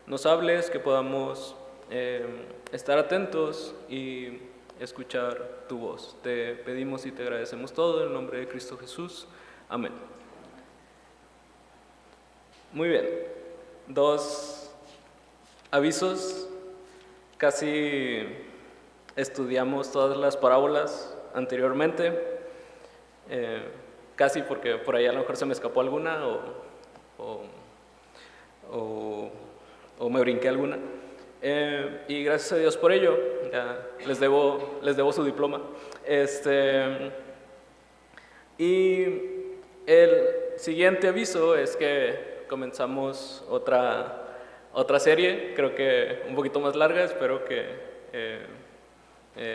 nos hables, que podamos estar atentos y escuchar tu voz. Te pedimos y te agradecemos todo en el nombre de Cristo Jesús. Amén. Muy bien, 2 avisos. Casi estudiamos todas las parábolas anteriormente, casi porque por ahí a lo mejor se me escapó alguna o me brinqué alguna. Y gracias a Dios por ello, ya les debo su diploma. Y el siguiente aviso es que comenzamos otra serie, creo que un poquito más larga. Espero que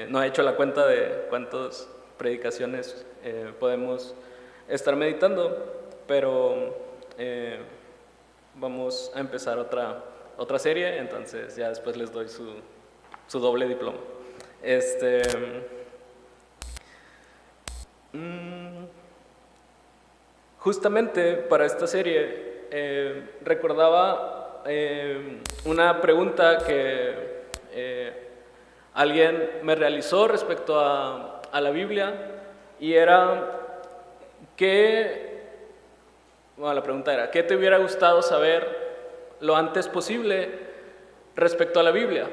no he hecho la cuenta de cuántas predicaciones podemos estar meditando, pero vamos a empezar otra serie, entonces ya después les doy su doble diploma. Justamente para esta serie recordaba una pregunta que alguien me realizó respecto a la Biblia, y era la pregunta era, ¿qué te hubiera gustado saber lo antes posible respecto a la Biblia?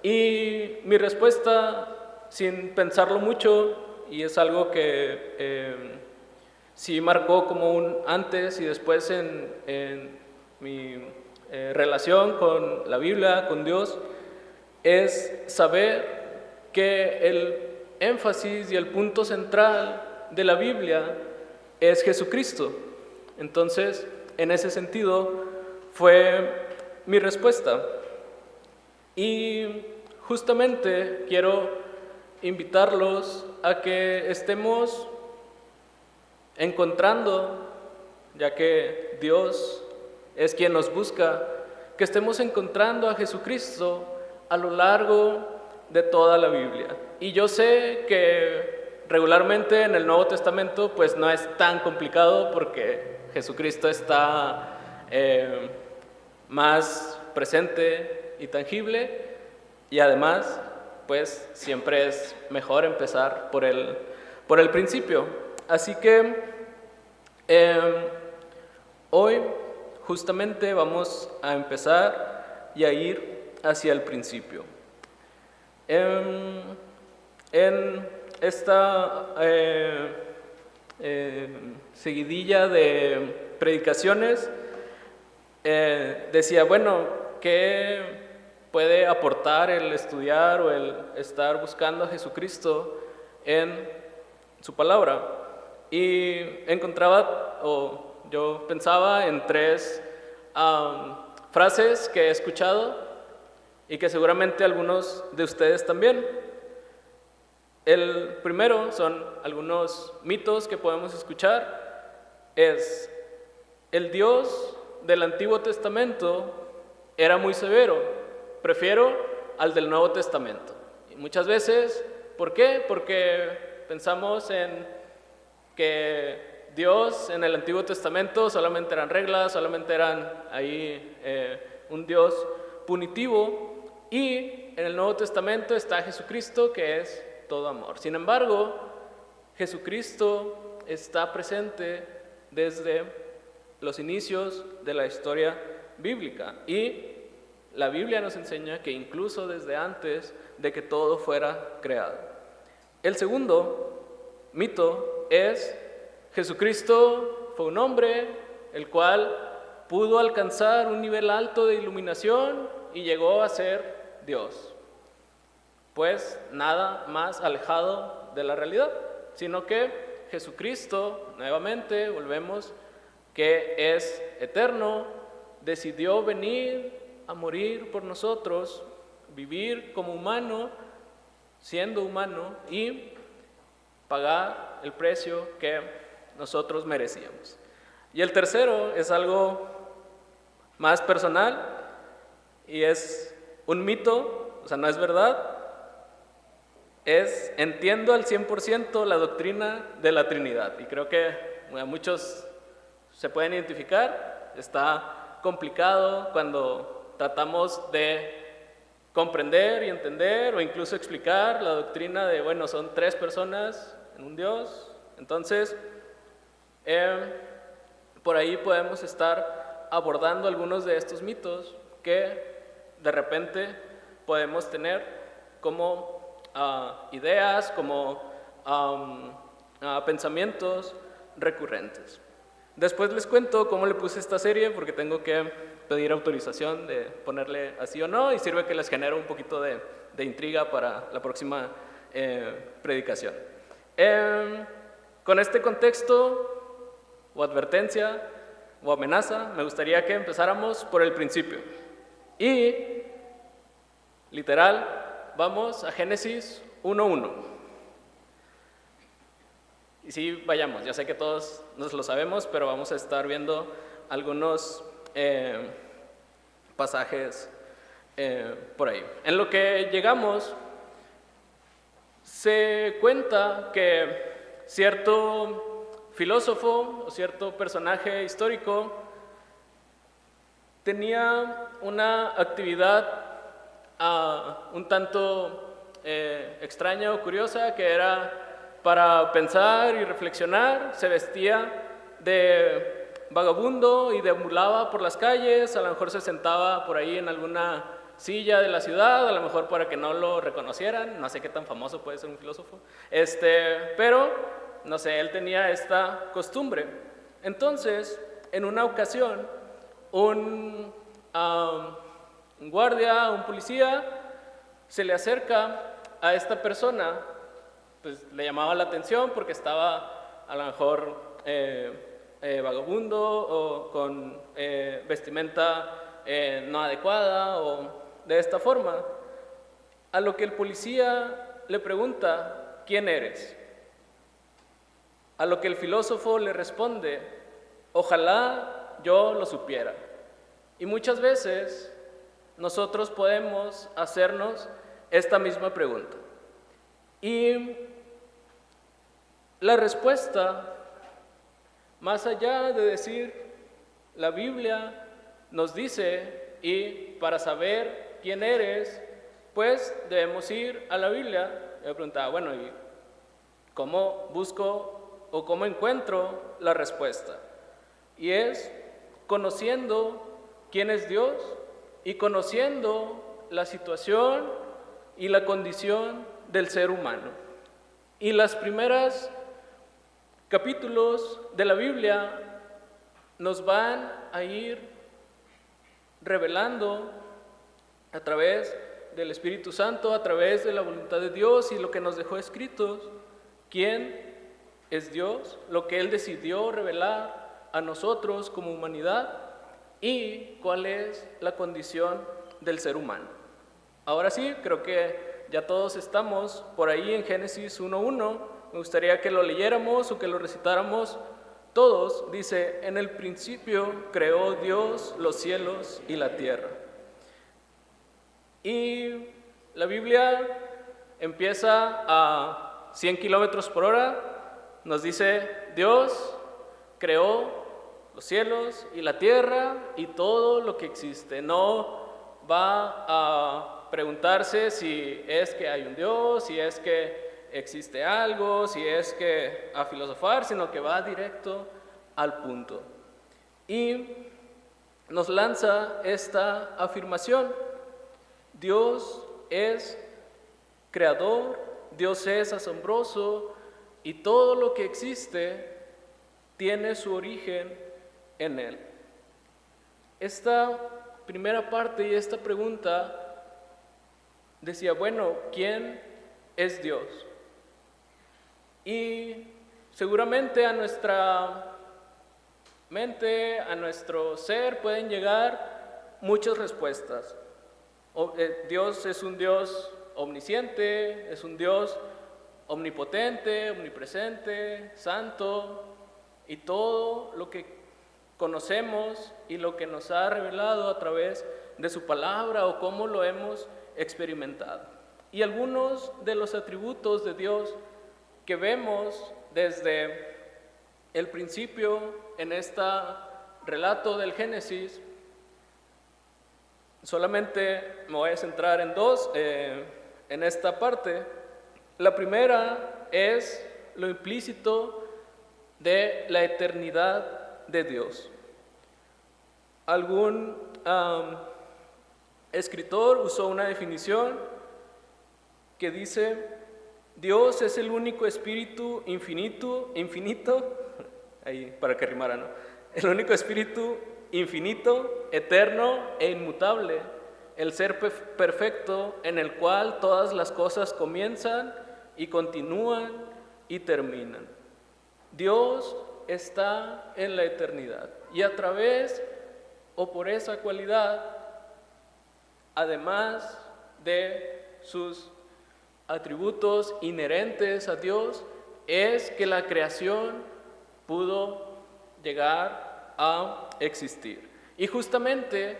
Y mi respuesta, sin pensarlo mucho, y es algo que sí marcó como un antes y después en mi relación con la Biblia, con Dios, es saber que el énfasis y el punto central de la Biblia es Jesucristo. Entonces, en ese sentido, fue mi respuesta. Y justamente quiero invitarlos a que estemos encontrando, ya que Dios es quien nos busca, que estemos encontrando a Jesucristo a lo largo de toda la Biblia. Y yo sé que regularmente en el Nuevo Testamento pues no es tan complicado, porque Jesucristo está más presente y tangible, y además pues siempre es mejor empezar por el principio. Así que hoy justamente vamos a empezar y a ir hacia el principio. En esta seguidilla de predicaciones decía, bueno, ¿qué puede aportar el estudiar o el estar buscando a Jesucristo en su palabra? Y encontraba, o yo pensaba en 3 frases que he escuchado y que seguramente algunos de ustedes también. El primero son algunos mitos que podemos escuchar. Es: el Dios del Antiguo Testamento era muy severo, prefiero al del Nuevo Testamento. Y muchas veces, ¿por qué? Porque pensamos en que Dios en el Antiguo Testamento solamente eran reglas, solamente eran ahí un Dios punitivo, y en el Nuevo Testamento está Jesucristo, que es todo amor. Sin embargo, Jesucristo está presente desde los inicios de la historia bíblica, y la Biblia nos enseña que incluso desde antes de que todo fuera creado. El segundo mito es: Jesucristo fue un hombre el cual pudo alcanzar un nivel alto de iluminación y llegó a ser Dios. Pues nada más alejado de la realidad, sino que Jesucristo, nuevamente volvemos, que es eterno, decidió venir a morir por nosotros, vivir como humano, siendo humano, y pagar el precio que nosotros merecíamos. Y el tercero es algo más personal, y es un mito, o sea, no es verdad. Entiendo al 100% la doctrina de la Trinidad, y creo que a muchos se pueden identificar. Está complicado cuando tratamos de comprender y entender o incluso explicar la doctrina de, bueno, son tres personas en un Dios. Entonces, por ahí podemos estar abordando algunos de estos mitos que de repente podemos tener como ideas, como pensamientos recurrentes. Después les cuento cómo le puse esta serie, porque tengo que pedir autorización de ponerle así o no, y sirve que les genero un poquito de intriga para la próxima predicación. Con este contexto o advertencia o amenaza, me gustaría que empezáramos por el principio. Y, literal, vamos a Génesis 1:1. Y sí, vayamos, ya sé que todos nos lo sabemos, pero vamos a estar viendo algunos pasajes por ahí. En lo que llegamos, se cuenta que cierto filósofo o cierto personaje histórico tenía una actividad un tanto extraña o curiosa, que era para pensar y reflexionar. Se vestía de vagabundo y deambulaba por las calles, a lo mejor se sentaba por ahí en alguna silla de la ciudad, a lo mejor para que no lo reconocieran, no sé qué tan famoso puede ser un filósofo, pero no sé, él tenía esta costumbre. Entonces, en una ocasión, un guardia, un policía, se le acerca a esta persona, pues le llamaba la atención porque estaba a lo mejor vagabundo o con vestimenta no adecuada o de esta forma, a lo que el policía le pregunta: ¿quién eres? A lo que el filósofo le responde: ojalá yo lo supiera. Y muchas veces nosotros podemos hacernos esta misma pregunta. Y la respuesta, más allá de decir, la Biblia nos dice, y para saber quién eres, pues debemos ir a la Biblia. Yo preguntaba, bueno, ¿y cómo busco o cómo encuentro la respuesta? Y es conociendo quién es Dios y conociendo la situación y la condición del ser humano. Y las primeras capítulos de la Biblia nos van a ir revelando a través del Espíritu Santo, a través de la voluntad de Dios y lo que nos dejó escritos, quién es Dios, lo que Él decidió revelar a nosotros como humanidad y cuál es la condición del ser humano. Ahora sí, creo que ya todos estamos por ahí en Génesis 1:1. Me gustaría que lo leyéramos o que lo recitáramos todos. Dice: en el principio creó Dios los cielos y la tierra. Y la Biblia empieza a 100 kilómetros por hora. Nos dice: Dios creó los cielos y la tierra y todo lo que existe. No va a preguntarse si es que hay un Dios, si es que existe algo, si es que a filosofar, sino que va directo al punto. Y nos lanza esta afirmación: Dios es creador, Dios es asombroso y todo lo que existe tiene su origen en Él. Esta primera parte y esta pregunta decía, bueno, ¿quién es Dios? Y seguramente a nuestra mente, a nuestro ser pueden llegar muchas respuestas. Dios es un Dios omnisciente, es un Dios omnipotente, omnipresente, santo, y todo lo que conocemos y lo que nos ha revelado a través de su palabra o cómo lo hemos experimentado. Y algunos de los atributos de Dios que vemos desde el principio en este relato del Génesis Solamente me voy a centrar en dos en esta parte. La primera es lo implícito de la eternidad de Dios. Algún escritor usó una definición que dice: Dios es el único espíritu infinito, ahí para que rimara, ¿no? El único espíritu infinito, eterno e inmutable, el ser perfecto en el cual todas las cosas comienzan y continúan y terminan. Dios está en la eternidad y a través o por esa cualidad, además de sus atributos inherentes a Dios, es que la creación pudo llegar a existir. Y justamente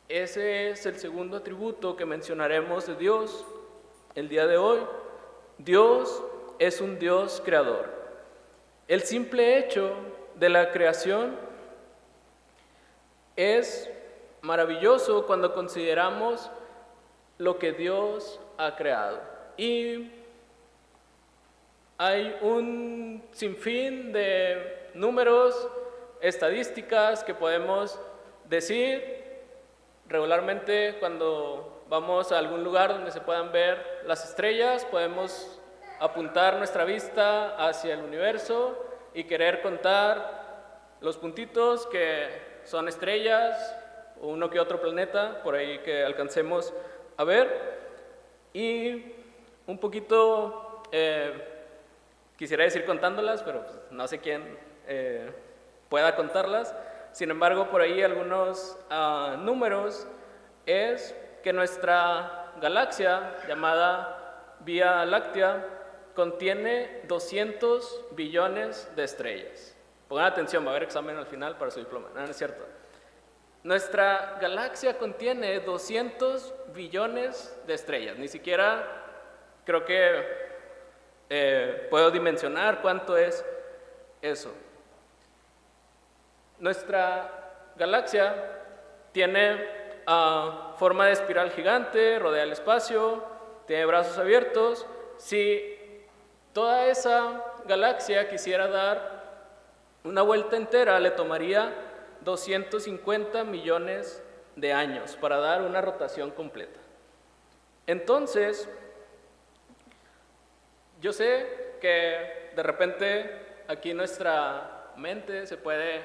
ese es el segundo atributo que mencionaremos de Dios el día de hoy. Dios es un Dios creador. El simple hecho de la creación es maravilloso cuando consideramos lo que Dios ha creado. Y hay un sinfín de números, estadísticas que podemos decir. Regularmente cuando vamos a algún lugar donde se puedan ver las estrellas, podemos apuntar nuestra vista hacia el universo y querer contar los puntitos que son estrellas, o uno que otro planeta por ahí que alcancemos a ver. Y un poquito quisiera decir contándolas, pero pues, no sé quién pueda contarlas. Sin embargo, por ahí algunos números es que nuestra galaxia, llamada Vía Láctea, contiene 200 billones de estrellas. Pongan atención, va a haber examen al final para su diploma. No, no es cierto. Nuestra galaxia contiene 200 billones de estrellas. Ni siquiera creo que puedo dimensionar cuánto es eso. Nuestra galaxia tiene forma de espiral gigante, rodea el espacio, tiene brazos abiertos. Si toda esa galaxia quisiera dar una vuelta entera, le tomaría 250 millones de años para dar una rotación completa. Entonces, yo sé que de repente aquí nuestra mente se puede,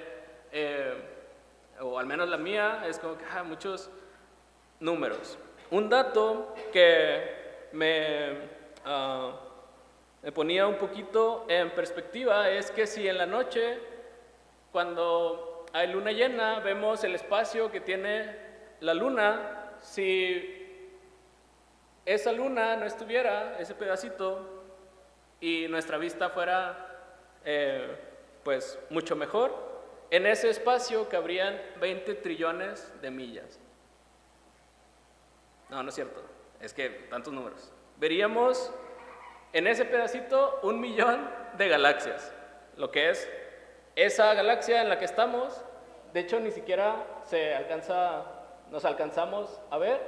o al menos la mía, es como que muchos números. Un dato que me ponía un poquito en perspectiva es que si en la noche, cuando hay luna llena, vemos el espacio que tiene la luna, si esa luna no estuviera, ese pedacito, y nuestra vista fuera pues mucho mejor, en ese espacio cabrían 20 trillones de millas. No, no es cierto, es que tantos números. Veríamos en ese pedacito 1 millón de galaxias, lo que es esa galaxia en la que estamos. De hecho, ni siquiera nos alcanzamos a ver.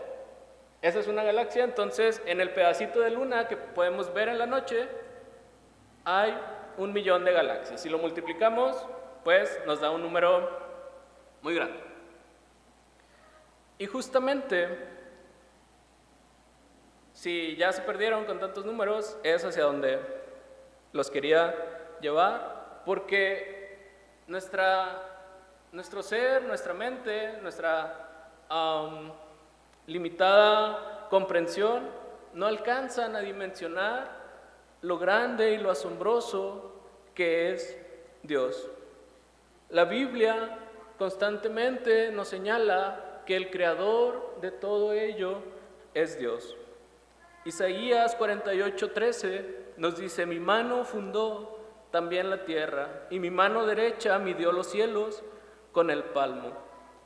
Esa es una galaxia. Entonces, en el pedacito de luna que podemos ver en la noche, hay 1 millón de galaxias. Si lo multiplicamos, pues nos da un número muy grande. Y justamente, si ya se perdieron con tantos números, es hacia donde los quería llevar, porque nuestro ser, nuestra mente, nuestra limitada comprensión no alcanzan a dimensionar lo grande y lo asombroso que es Dios. La Biblia constantemente nos señala que el creador de todo ello es Dios. Isaías 48:13 nos dice: mi mano fundó también la tierra, y mi mano derecha midió los cielos con el palmo.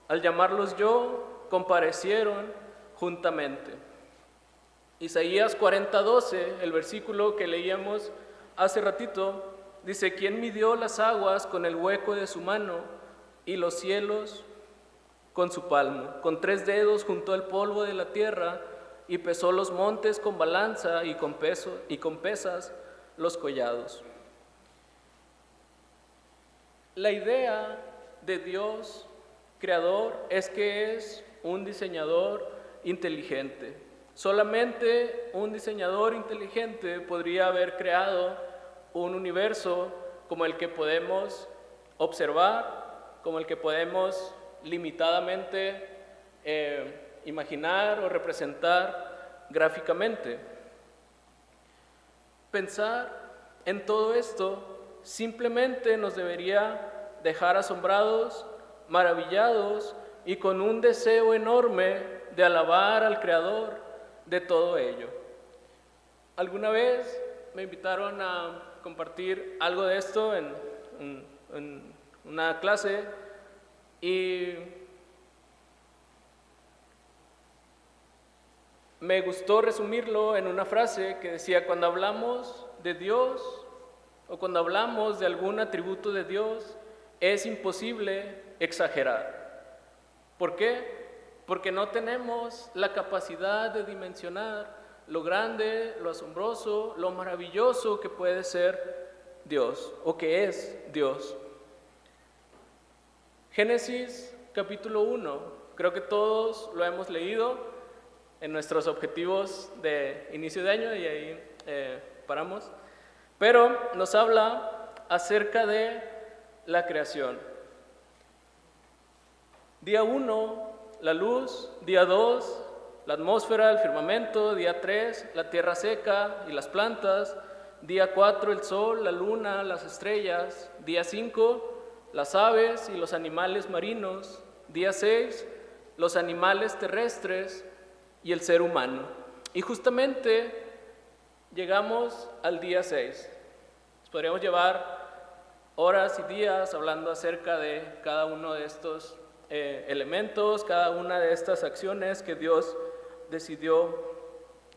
Al llamarlos yo, comparecieron juntamente. Isaías 40:12, el versículo que leíamos hace ratito, dice: ¿quién midió las aguas con el hueco de su mano y los cielos con su palmo, con 3 dedos juntó el polvo de la tierra y pesó los montes con balanza y con pesas los collados. La idea de Dios creador es que es un diseñador inteligente. Solamente un diseñador inteligente podría haber creado un universo como el que podemos observar, como el que podemos limitadamente imaginar o representar gráficamente. Pensar en todo esto simplemente nos debería dejar asombrados, maravillados y con un deseo enorme de alabar al Creador de todo ello. Alguna vez me invitaron a compartir algo de esto en una clase y me gustó resumirlo en una frase que decía: cuando hablamos de Dios o cuando hablamos de algún atributo de Dios, es imposible exagerar. ¿Por qué? Porque no tenemos la capacidad de dimensionar lo grande, lo asombroso, lo maravilloso que puede ser Dios o que es Dios. Génesis capítulo 1, creo que todos lo hemos leído en nuestros objetivos de inicio de año y ahí paramos, pero nos habla acerca de la creación. Día 1, la luz; día 2, la atmósfera, el firmamento; día 3, la tierra seca y las plantas; día 4, el sol, la luna, las estrellas; día 5, las aves y los animales marinos; día 6, los animales terrestres y el ser humano. Y justamente llegamos al día 6. Podríamos llevar horas y días hablando acerca de cada uno de estos elementos, cada una de estas acciones que Dios decidió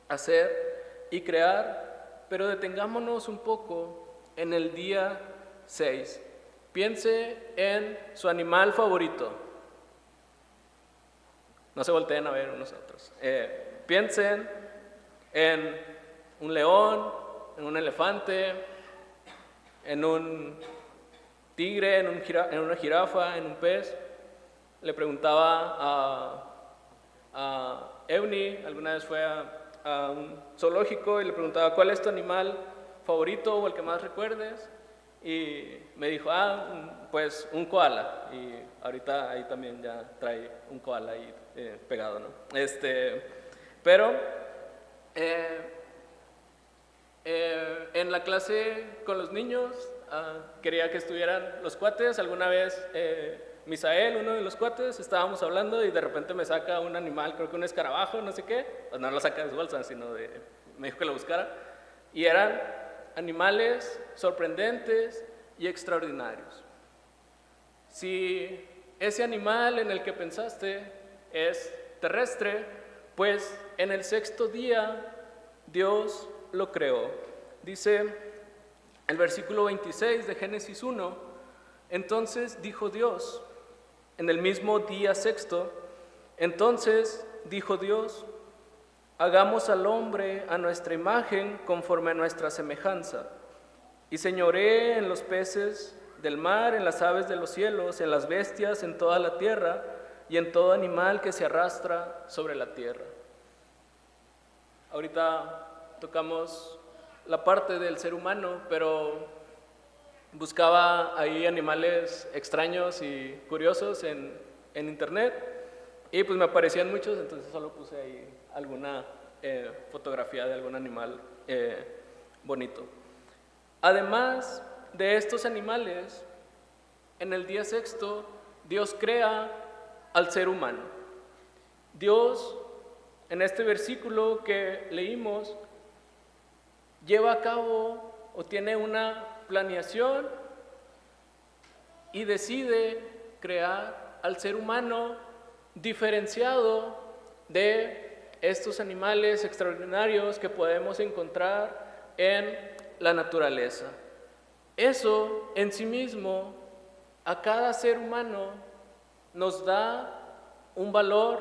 hacer y crear, pero detengámonos un poco en el día 6. Piense en su animal favorito. No se volteen a ver unos a otros. Piensen en un león, en un elefante, en un tigre, en una jirafa, en un pez. Le preguntaba a Euni, alguna vez fue a un zoológico y le preguntaba: ¿cuál es tu animal favorito o el que más recuerdes? Y me dijo: pues un koala. Y ahorita ahí también ya trae un koala ahí pegado, ¿no? Pero en la clase con los niños quería que estuvieran los cuates. Alguna vez Misael, uno de los cuates, estábamos hablando y de repente me saca un animal, creo que un escarabajo, no sé qué. Pues no lo saca de su bolsa, sino me dijo que lo buscara. Y eran animales sorprendentes y extraordinarios. Si ese animal en el que pensaste es terrestre, pues en el 6º día Dios lo creó. Dice el versículo 26 de Génesis 1: entonces dijo Dios, en el mismo día 6º, entonces dijo Dios: hagamos al hombre a nuestra imagen, conforme a nuestra semejanza, y señoree en los peces del mar, en las aves de los cielos, en las bestias, en toda la tierra, y en todo animal que se arrastra sobre la tierra. Ahorita tocamos la parte del ser humano, pero buscaba ahí animales extraños y curiosos en internet, y pues me aparecían muchos, entonces solo puse ahí alguna fotografía de algún animal bonito. Además de estos animales, en el día 6º Dios crea al ser humano. Dios, en este versículo que leímos, lleva a cabo o tiene una planeación y decide crear al ser humano diferenciado de estos animales extraordinarios que podemos encontrar en la naturaleza. Eso en sí mismo a cada ser humano nos da un valor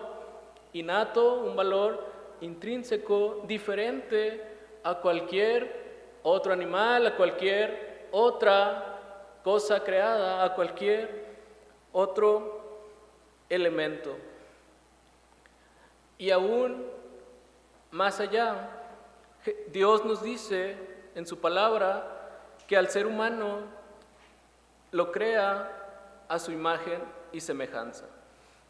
innato, un valor intrínseco, diferente a cualquier otro animal, a cualquier otra cosa creada, a cualquier otro elemento. Y aún más allá, Dios nos dice en su palabra que al ser humano lo crea a su imagen y semejanza.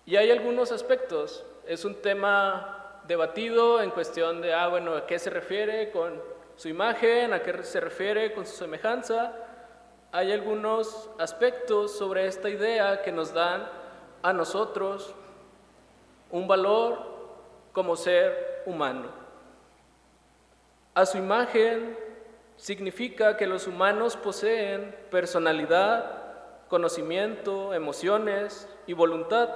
Y hay algunos aspectos, es un tema debatido en cuestión de, bueno, ¿a qué se refiere con su imagen? ¿A qué se refiere con su semejanza? Hay algunos aspectos sobre esta idea que nos dan a nosotros un valor como ser humano. A su imagen significa que los humanos poseen personalidad, conocimiento, emociones y voluntad.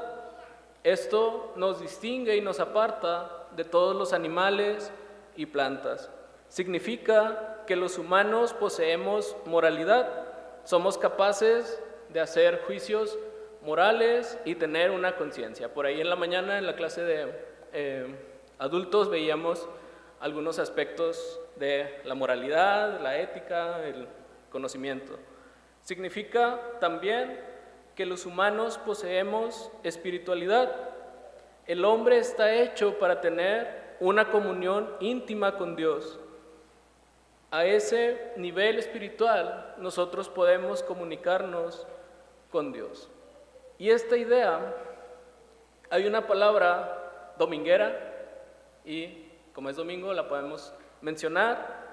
Esto nos distingue y nos aparta de todos los animales y plantas. Significa que los humanos poseemos moralidad, somos capaces de hacer juicios morales y tener una conciencia. Por ahí en la mañana en la clase de adultos veíamos algunos aspectos de la moralidad, la ética, el conocimiento. Significa también que los humanos poseemos espiritualidad. El hombre está hecho para tener una comunión íntima con Dios. A ese nivel espiritual nosotros podemos comunicarnos con Dios. Y esta idea, hay una palabra dominguera, y como es domingo la podemos mencionar,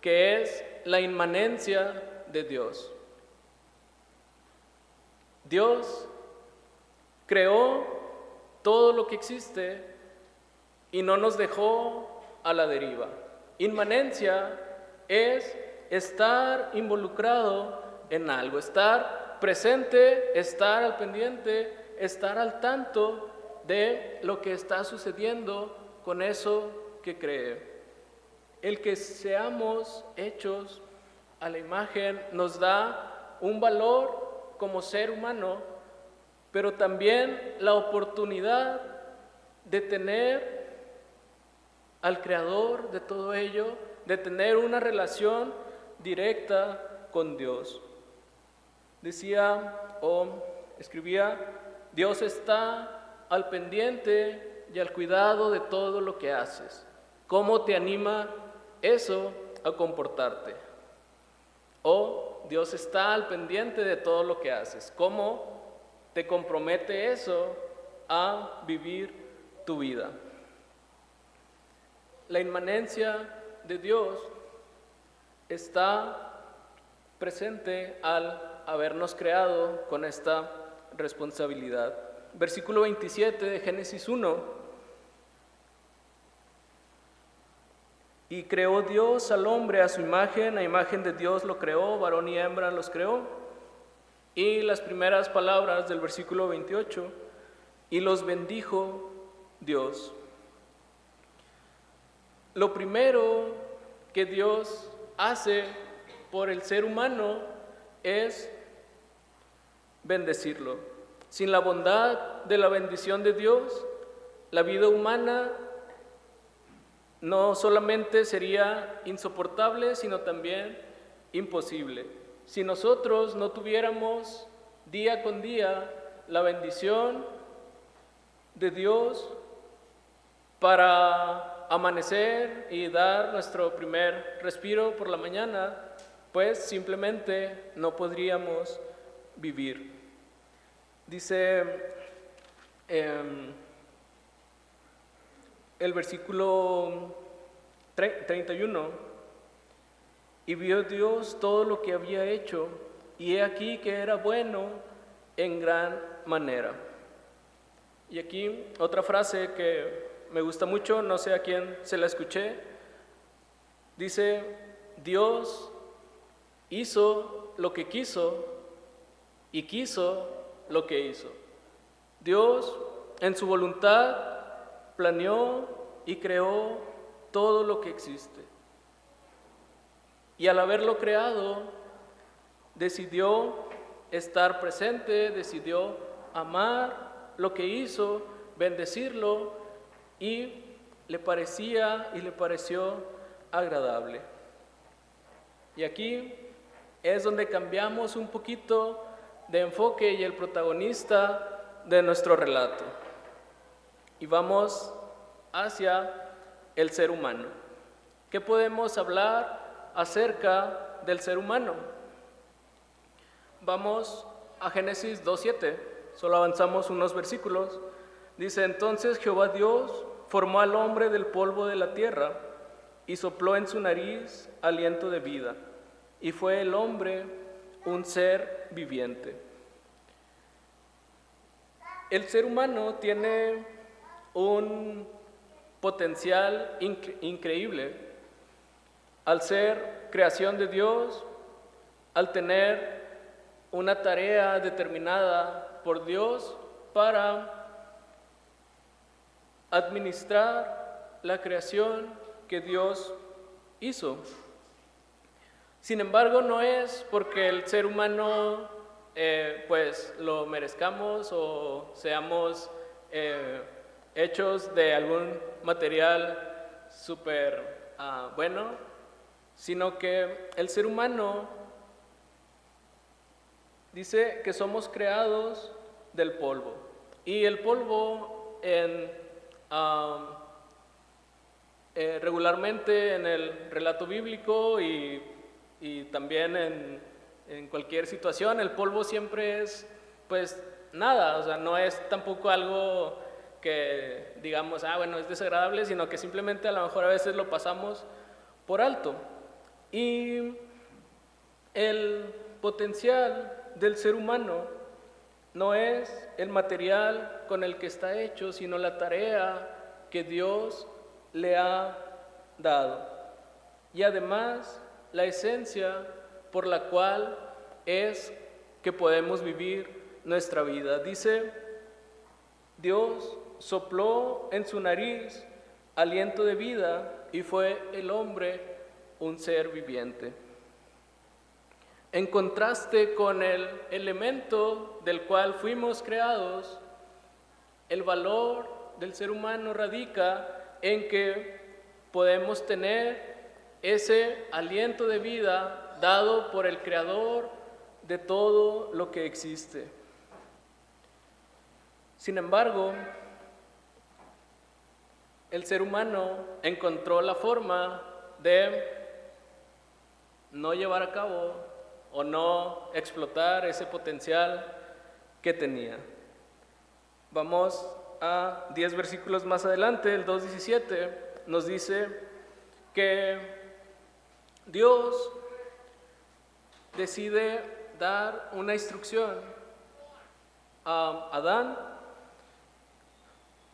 que es la inmanencia de Dios. Dios creó todo lo que existe y no nos dejó a la deriva. Inmanencia es estar involucrado en algo, estar presente, estar al pendiente, estar al tanto de lo que está sucediendo con eso que cree. El que seamos hechos a la imagen nos da un valor como ser humano, pero también la oportunidad de tener al Creador de todo ello, de tener una relación directa con Dios. Decía o escribía, Dios está al pendiente y al cuidado de todo lo que haces. ¿Cómo te anima eso a comportarte? O Dios está al pendiente de todo lo que haces. ¿Cómo te compromete eso a vivir tu vida? La inmanencia de Dios está presente al habernos creado con esta responsabilidad. Versículo 27 de Génesis 1. Y creó Dios al hombre a su imagen, a imagen de Dios lo creó, varón y hembra los creó. Y las primeras palabras del versículo 28, y los bendijo Dios. Lo primero que Dios hace por el ser humano es bendecirlo. Sin la bondad de la bendición de Dios, la vida humana no solamente sería insoportable, sino también imposible. Si nosotros no tuviéramos día con día la bendición de Dios para amanecer y dar nuestro primer respiro por la mañana, pues simplemente no podríamos vivir. Dice el versículo 31, y vio Dios todo lo que había hecho, y he aquí que era bueno en gran manera. Y aquí otra frase que me gusta mucho, no sé a quién se la escuché, dice, Dios hizo lo que quiso y quiso lo que hizo. Dios en su voluntad planeó y creó todo lo que existe. Y al haberlo creado, decidió estar presente, decidió amar lo que hizo, bendecirlo y le pareció agradable. Y aquí es donde cambiamos un poquito de enfoque y el protagonista de nuestro relato. Y vamos hacia el ser humano. ¿Qué podemos hablar acerca del ser humano? Vamos a Génesis 2:7, solo avanzamos unos versículos. Dice: entonces Jehová Dios formó al hombre del polvo de la tierra y sopló en su nariz aliento de vida, y fue el hombre un ser viviente. El ser humano tiene un potencial increíble al ser creación de Dios, al tener una tarea determinada por Dios para administrar la creación que Dios hizo. Sin embargo, no es porque el ser humano pues lo merezcamos o seamos hechos de algún material súper bueno, sino que el ser humano dice que somos creados del polvo. Y el polvo regularmente en el relato bíblico y también en cualquier situación, el polvo siempre es pues nada, o sea, no es tampoco algo que digamos, bueno, es desagradable, sino que simplemente a lo mejor a veces lo pasamos por alto. Y el potencial del ser humano no es el material con el que está hecho, sino la tarea que Dios le ha dado. Y además, la esencia por la cual es que podemos vivir nuestra vida. Dice: Dios sopló en su nariz aliento de vida y fue el hombre un ser viviente. En contraste con el elemento del cual fuimos creados, el valor del ser humano radica en que podemos tener ese aliento de vida dado por el Creador de todo lo que existe. Sin embargo, el ser humano encontró la forma de no llevar a cabo o no explotar ese potencial que tenía. Vamos a 10 versículos más adelante, el 2:17, nos dice que Dios decide dar una instrucción a Adán.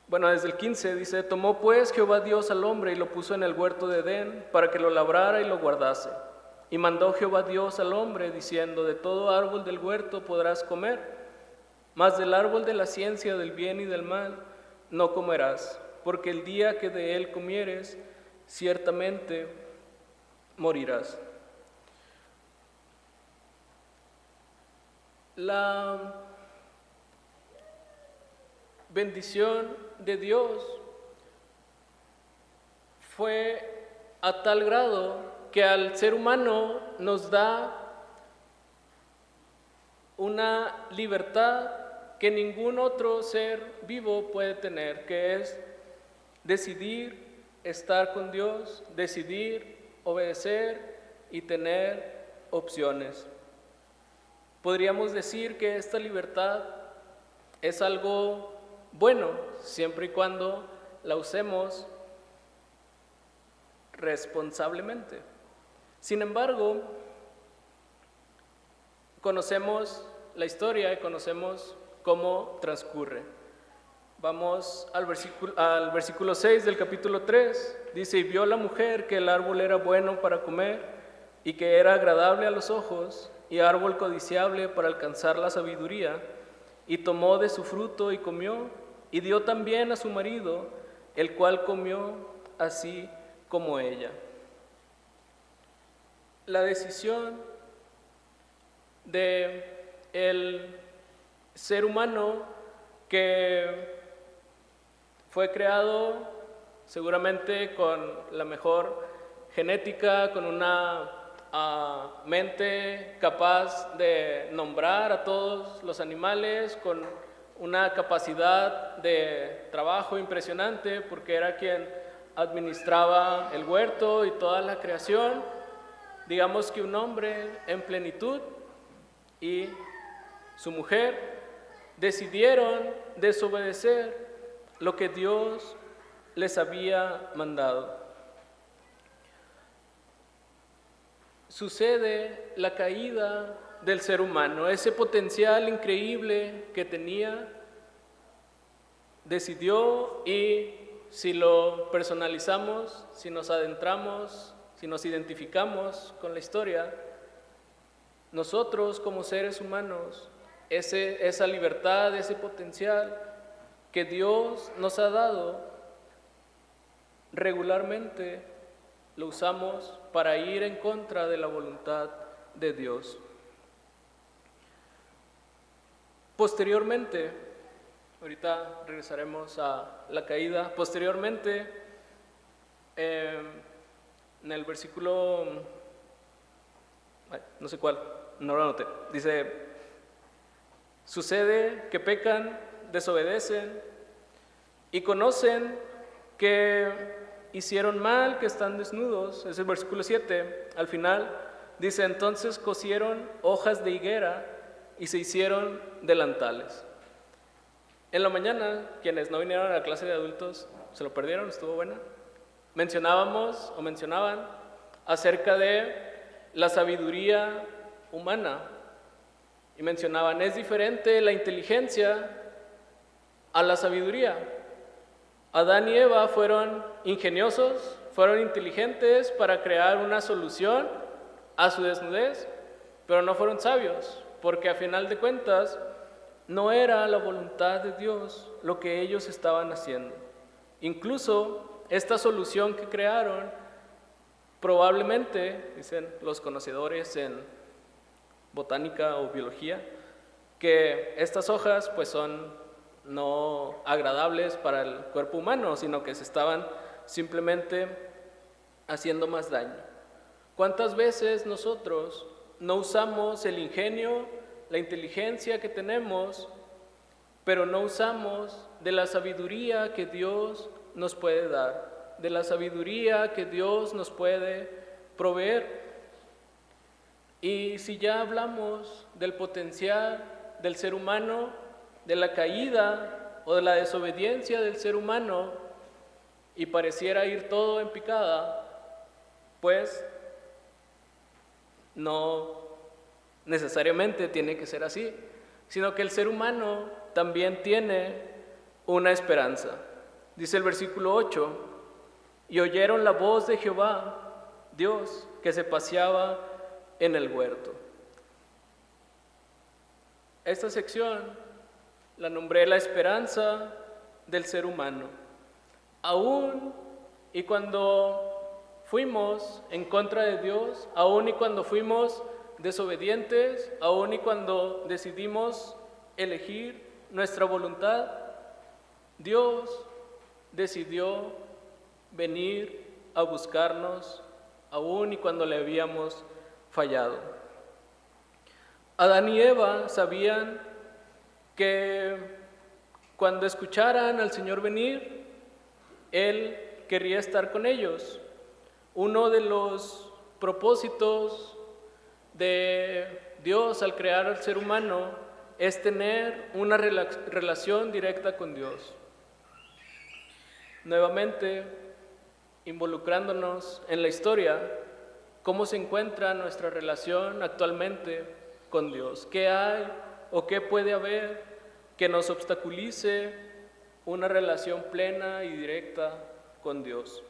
Bueno, desde el 15 dice: tomó pues Jehová Dios al hombre y lo puso en el huerto de Edén para que lo labrara y lo guardase. Y mandó Jehová Dios al hombre diciendo: de todo árbol del huerto podrás comer, mas del árbol de la ciencia del bien y del mal no comerás, porque el día que de él comieres, ciertamente morirás. La bendición de Dios fue a tal grado que al ser humano nos da una libertad que ningún otro ser vivo puede tener, que es decidir estar con Dios, decidir obedecer y tener opciones. Podríamos decir que esta libertad es algo bueno, siempre y cuando la usemos responsablemente. Sin embargo, conocemos la historia y conocemos cómo transcurre. Vamos al versículo 6 del capítulo 3. Dice: y vio la mujer que el árbol era bueno para comer y que era agradable a los ojos y árbol codiciable para alcanzar la sabiduría, y tomó de su fruto y comió, y dio también a su marido, el cual comió así como ella. La decisión de el ser humano que fue creado seguramente con la mejor genética, con una mente capaz de nombrar a todos los animales, con una capacidad de trabajo impresionante, porque era quien administraba el huerto y toda la creación. Digamos que un hombre en plenitud y su mujer decidieron desobedecer lo que Dios les había mandado. Sucede la caída del ser humano, ese potencial increíble que tenía, decidió, y si lo personalizamos, si nos adentramos, si nos identificamos con la historia, nosotros como seres humanos, esa libertad, ese potencial que Dios nos ha dado, regularmente lo usamos para ir en contra de la voluntad de Dios. Posteriormente, ahorita regresaremos a la caída, posteriormente, en el versículo, no sé cuál, no lo anoté, dice: sucede que pecan, desobedecen y conocen que hicieron mal, que están desnudos. Es el versículo 7, al final dice: entonces cosieron hojas de higuera y se hicieron delantales. En la mañana, quienes no vinieron a la clase de adultos se lo perdieron, estuvo buena. Mencionaban acerca de la sabiduría humana y mencionaban: es diferente la inteligencia a la sabiduría. Adán y Eva fueron ingeniosos, fueron inteligentes para crear una solución a su desnudez, pero no fueron sabios, porque a final de cuentas no era la voluntad de Dios lo que ellos estaban haciendo. Incluso esta solución que crearon, probablemente, dicen los conocedores en botánica o biología, que estas hojas pues son no agradables para el cuerpo humano, sino que se estaban simplemente haciendo más daño. ¿Cuántas veces nosotros no usamos el ingenio, la inteligencia que tenemos, pero no usamos de la sabiduría que Dios nos puede dar, de la sabiduría que Dios nos puede proveer? Y si ya hablamos del potencial del ser humano, de la caída o de la desobediencia del ser humano, y pareciera ir todo en picada, pues no necesariamente tiene que ser así, sino que el ser humano también tiene una esperanza. Dice el versículo 8: y oyeron la voz de Jehová, Dios, que se paseaba en el huerto. Esta sección la nombré la esperanza del ser humano. Aún y cuando fuimos en contra de Dios, aún y cuando fuimos desobedientes, aún y cuando decidimos elegir nuestra voluntad, Dios decidió venir a buscarnos, aún y cuando le habíamos fallado. Adán y Eva sabían que cuando escucharan al Señor venir, Él querría estar con ellos. Uno de los propósitos de Dios al crear al ser humano es tener una relación directa con Dios. Nuevamente, involucrándonos en la historia, ¿cómo se encuentra nuestra relación actualmente con Dios? ¿Qué hay o qué puede haber que nos obstaculice una relación plena y directa con Dios?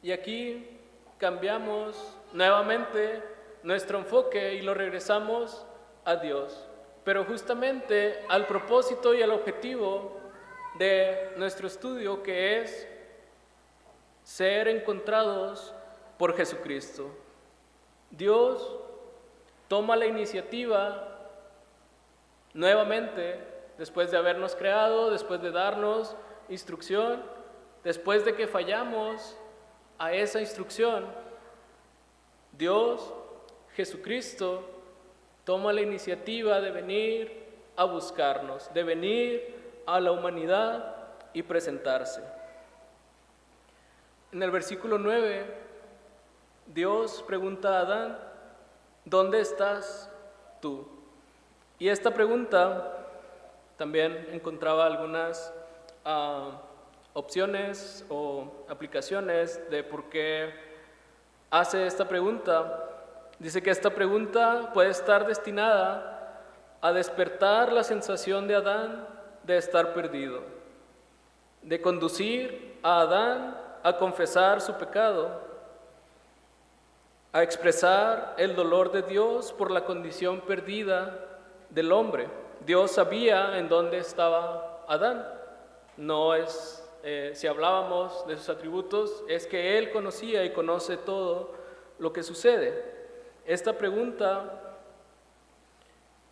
Y aquí cambiamos nuevamente nuestro enfoque y lo regresamos a Dios, pero justamente al propósito y al objetivo de nuestro estudio, que es ser encontrados por Jesucristo. Dios toma la iniciativa nuevamente, después de habernos creado, después de darnos instrucción, después de que fallamos a esa instrucción, Dios, Jesucristo, toma la iniciativa de venir a buscarnos, de venir a la humanidad y presentarse. En el versículo 9, Dios pregunta a Adán, ¿dónde estás tú? Y esta pregunta también encontraba algunas opciones o aplicaciones de por qué hace esta pregunta. Dice que esta pregunta puede estar destinada a despertar la sensación de Adán de estar perdido, de conducir a Adán a confesar su pecado, a expresar el dolor de Dios por la condición perdida del hombre. Dios sabía en dónde estaba Adán. No es, si hablábamos de sus atributos, es que Él conocía y conoce todo lo que sucede. Esta pregunta,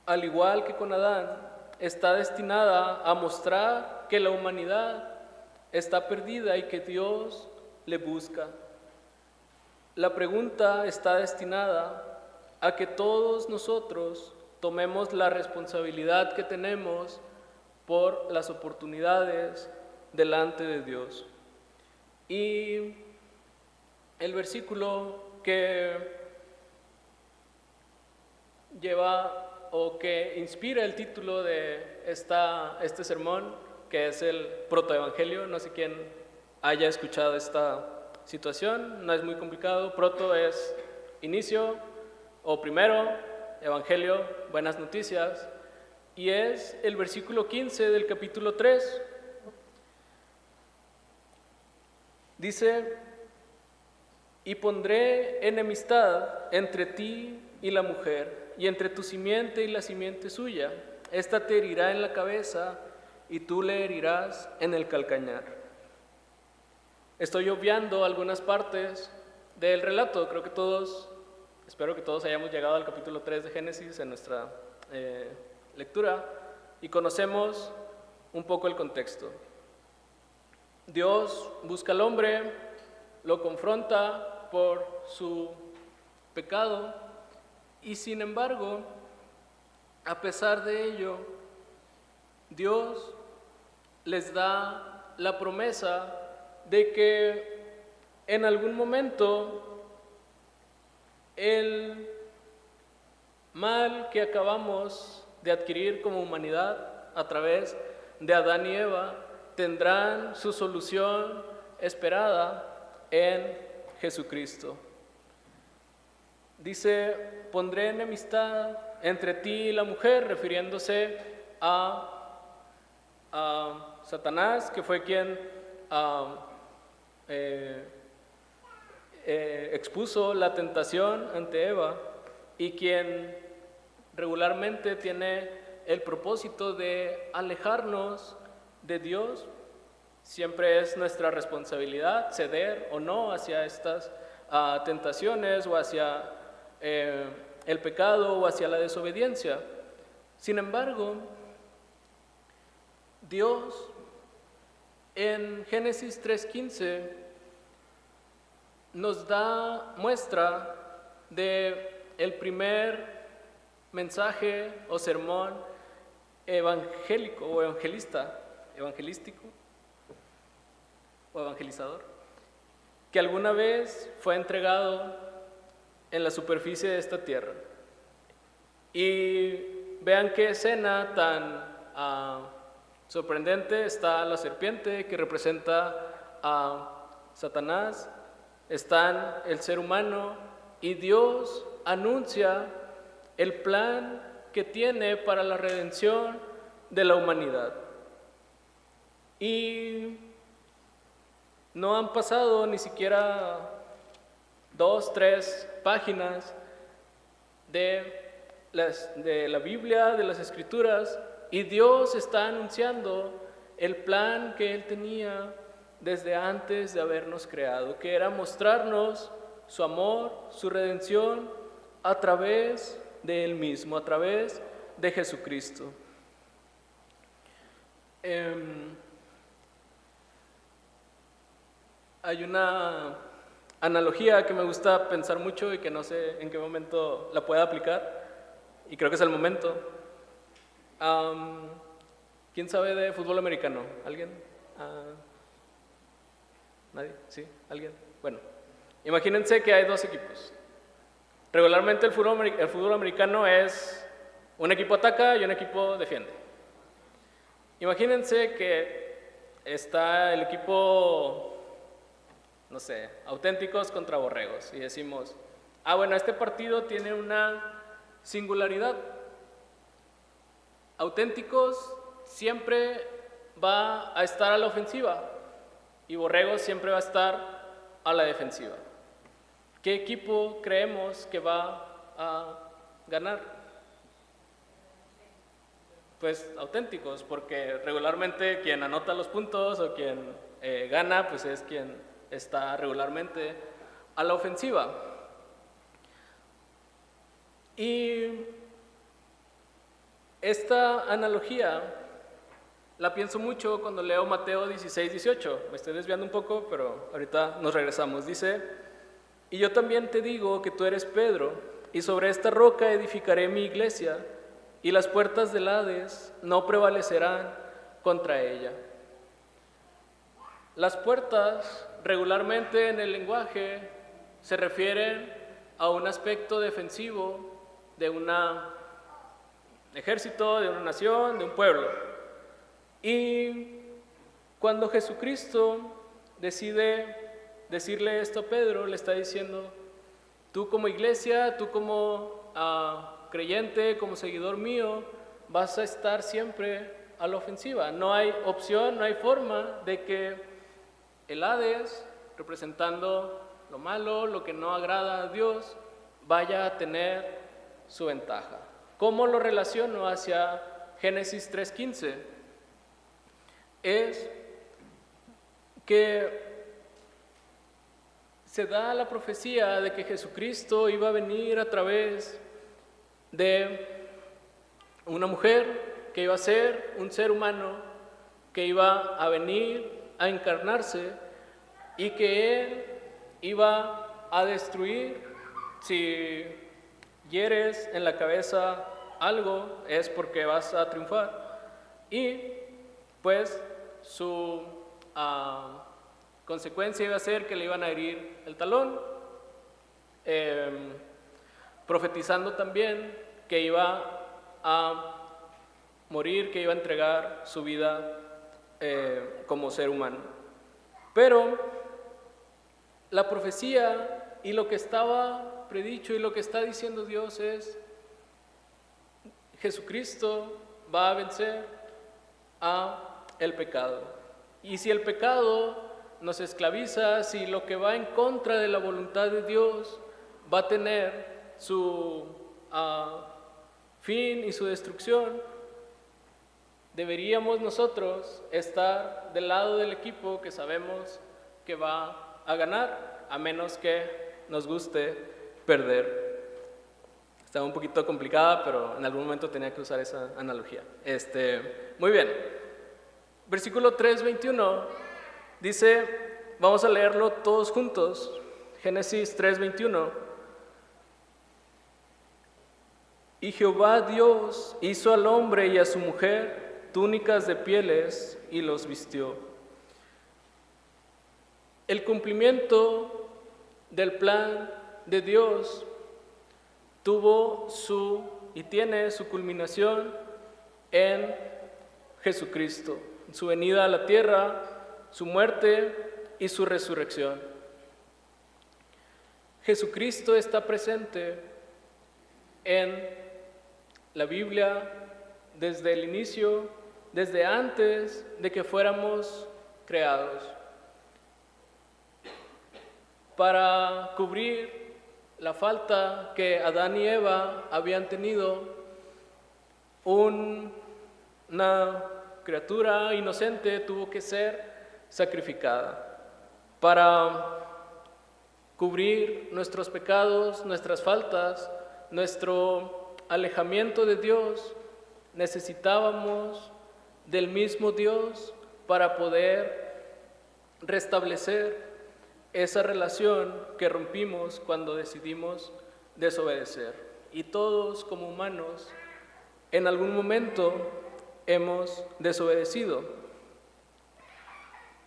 al igual que con Adán, está destinada a mostrar que la humanidad está perdida y que Dios le busca. La pregunta está destinada a que todos nosotros tomemos la responsabilidad que tenemos por las oportunidades delante de Dios. Y el versículo que lleva o que inspira el título de este sermón, que es el protoevangelio, no sé quién haya escuchado esta situación, no es muy complicado. Proto es inicio o primero, evangelio, buenas noticias, y es el versículo 15 del capítulo 3. Dice, y pondré enemistad entre ti y la mujer, y entre tu simiente y la simiente suya. Esta te herirá en la cabeza, y tú le herirás en el calcañar. Estoy obviando algunas partes del relato. Creo que espero que todos hayamos llegado al capítulo 3 de Génesis en nuestra lectura y conocemos un poco el contexto. Dios busca al hombre, lo confronta por su pecado y sin embargo, a pesar de ello, Dios les da la promesa de que en algún momento el mal que acabamos de adquirir como humanidad a través de Adán y Eva tendrán su solución esperada en Jesucristo. Dice, pondré enemistad entre ti y la mujer, refiriéndose a Satanás, que fue quien expuso la tentación ante Eva y quien regularmente tiene el propósito de alejarnos de Dios. Siempre es nuestra responsabilidad ceder o no hacia estas tentaciones o hacia el pecado o hacia la desobediencia. Sin embargo, Dios en Génesis 3:15 nos da muestra de el primer mensaje o sermón evangélico o evangelístico o evangelizador que alguna vez fue entregado en la superficie de esta tierra. Y vean qué escena tan sorprendente. Está la serpiente que representa a Satanás, está el ser humano y Dios anuncia el plan que tiene para la redención de la humanidad. Y no han pasado ni siquiera 2, 3 páginas de la Biblia, de las Escrituras, y Dios está anunciando el plan que Él tenía desde antes de habernos creado, que era mostrarnos su amor, su redención a través de Él mismo, a través de Jesucristo. Hay una analogía que me gusta pensar mucho y que no sé en qué momento la pueda aplicar, y creo que es el momento. Am, ¿Quién sabe de fútbol americano? ¿Alguien? ¿Nadie? ¿Sí? ¿Alguien? Bueno, imagínense que hay dos equipos. Regularmente el fútbol americano es un equipo ataca y un equipo defiende. Imagínense que está el equipo, no sé, auténticos contra borregos, y decimos, bueno, este partido tiene una singularidad. Auténticos siempre va a estar a la ofensiva y borregos siempre va a estar a la defensiva. ¿Qué equipo creemos que va a ganar? Pues auténticos, porque regularmente quien anota los puntos o quien gana, pues es quien está regularmente a la ofensiva. Y esta analogía la pienso mucho cuando leo Mateo 16, 18. Me estoy desviando un poco, pero ahorita nos regresamos. Dice, y yo también te digo que tú eres Pedro, y sobre esta roca edificaré mi iglesia, y las puertas del Hades no prevalecerán contra ella. Las puertas regularmente en el lenguaje se refieren a un aspecto defensivo de un ejército, de una nación, de un pueblo. Y cuando Jesucristo decide decirle esto a Pedro, le está diciendo, tú como iglesia, tú como creyente, como seguidor mío, vas a estar siempre a la ofensiva. No hay opción, no hay forma de que el Hades, representando lo malo, lo que no agrada a Dios, vaya a tener su ventaja. ¿Cómo lo relaciono hacia Génesis 3:15? Es que se da la profecía de que Jesucristo iba a venir a través de una mujer, que iba a ser un ser humano, que iba a venir a encarnarse y que Él iba a destruir. Si hieres en la cabeza algo es porque vas a triunfar, y pues su consecuencia iba a ser que le iban a herir el talón, profetizando también que iba a morir, que iba a entregar su vida como ser humano. Pero la profecía y lo que estaba predicho y lo que está diciendo Dios es, Jesucristo va a vencer a el pecado. Y si el pecado nos esclaviza, si lo que va en contra de la voluntad de Dios va a tener su fin y su destrucción, deberíamos nosotros estar del lado del equipo que sabemos que va a ganar, a menos que nos guste perder. Estaba un poquito complicada, pero en algún momento tenía que usar esa analogía. Muy bien. Versículo 3:21 dice, vamos a leerlo todos juntos, Génesis 3:21. Y Jehová Dios hizo al hombre y a su mujer túnicas de pieles y los vistió. El cumplimiento del plan de Dios tuvo y tiene su culminación en Jesucristo, su venida a la tierra, su muerte y su resurrección. Jesucristo está presente en la Biblia desde el inicio, desde antes de que fuéramos creados, para cubrir la falta que Adán y Eva habían tenido. Una criatura inocente tuvo que ser sacrificada para cubrir nuestros pecados, nuestras faltas, nuestro alejamiento de Dios. Necesitábamos del mismo Dios para poder restablecer esa relación que rompimos cuando decidimos desobedecer. Y todos como humanos, en algún momento hemos desobedecido.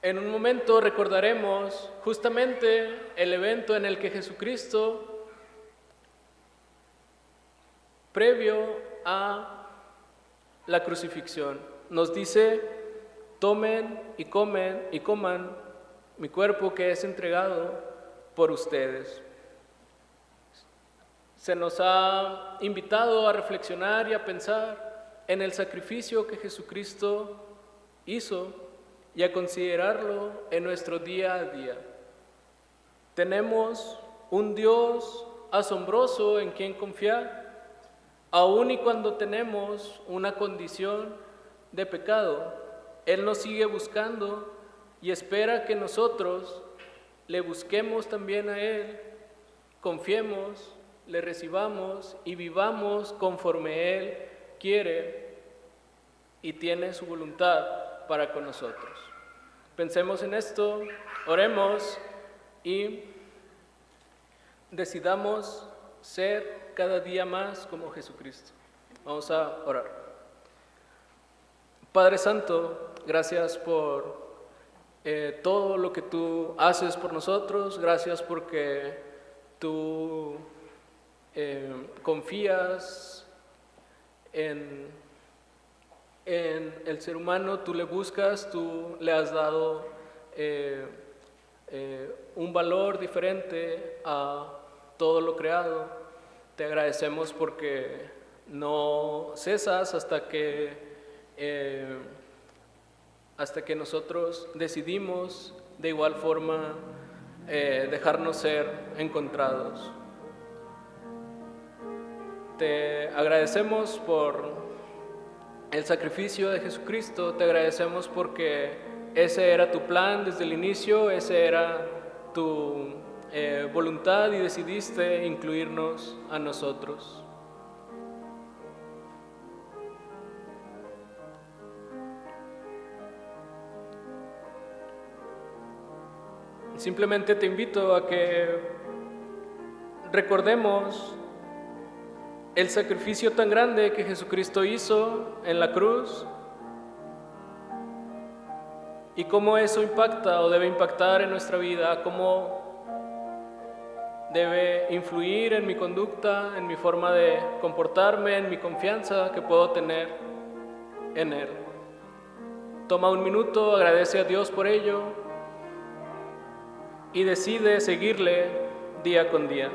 En un momento recordaremos justamente el evento en el que Jesucristo, previo a la crucifixión, nos dice: tomen y coman mi cuerpo que es entregado por ustedes. Se nos ha invitado a reflexionar y a pensar en el sacrificio que Jesucristo hizo y a considerarlo en nuestro día a día. Tenemos un Dios asombroso en quien confiar, aun y cuando tenemos una condición de pecado. Él nos sigue buscando y espera que nosotros le busquemos también a Él, confiemos, le recibamos y vivamos conforme Él quiere y tiene su voluntad para con nosotros. Pensemos en esto, oremos y decidamos ser cada día más como Jesucristo. Vamos a orar. Padre Santo, gracias por todo lo que tú haces por nosotros. Gracias porque tú confías en el ser humano, tú le buscas, tú le has dado un valor diferente a todo lo creado. Te agradecemos porque no cesas hasta que nosotros decidimos de igual forma dejarnos ser encontrados. Te agradecemos por el sacrificio de Jesucristo, te agradecemos porque ese era tu plan desde el inicio, ese era tu voluntad y decidiste incluirnos a nosotros. Simplemente te invito a que recordemos el sacrificio tan grande que Jesucristo hizo en la cruz y cómo eso impacta o debe impactar en nuestra vida, cómo debe influir en mi conducta, en mi forma de comportarme, en mi confianza que puedo tener en Él. Toma un minuto, agradece a Dios por ello y decide seguirle día con día.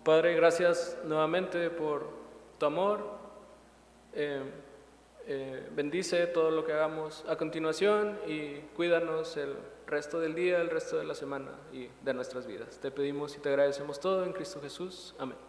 Padre, gracias nuevamente por tu amor. Bendice todo lo que hagamos a continuación y cuídanos el resto del día, el resto de la semana y de nuestras vidas. Te pedimos y te agradecemos todo en Cristo Jesús. Amén.